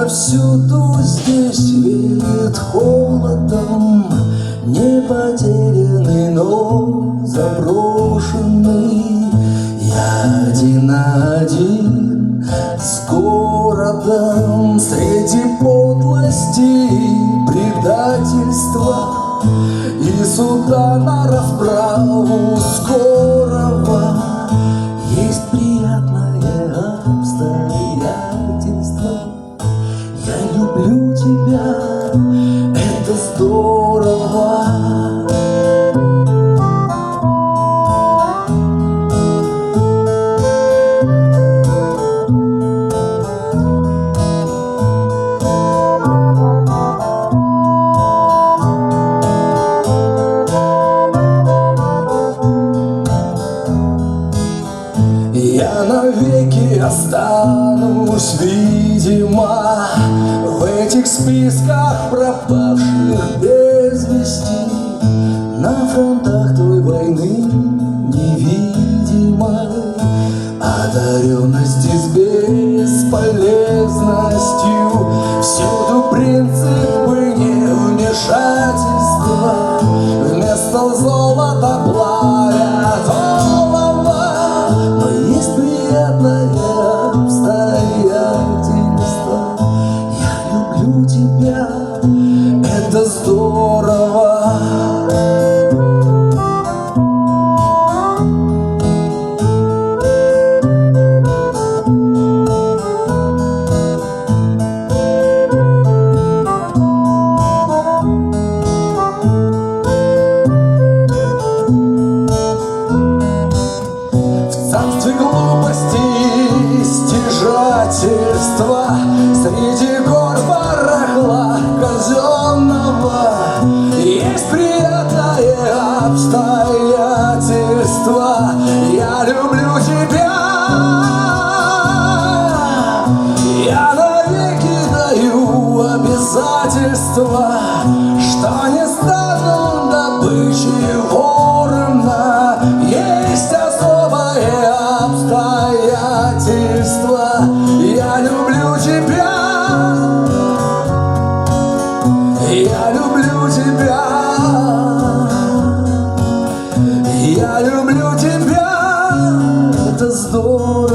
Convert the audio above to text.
Отовсюду здесь веет холодом, не потерянный, но заброшенный. Я один на один с городом, среди подлости, предательства и суда на расправу скорого. Есть приятное обстоятельство. Я люблю тебя, это здорово. Я навеки останусь, видимо, в этих списках пропавших без вести, на фронтах той войны невидимой. Одаренность с бесполезностью, всюду принципы невмешательства, вместо золота плавят олово. Но есть приятное обстоятельство. Я люблю тебя, это здорово. Глупости и стяжательства, среди гор барахла казенного, есть приятное обстоятельство. Я люблю тебя, я навеки даю обязательства, что не стану добычей ворона. Есть особое обстоятельства. Я люблю тебя, я люблю тебя, я люблю тебя, это здорово.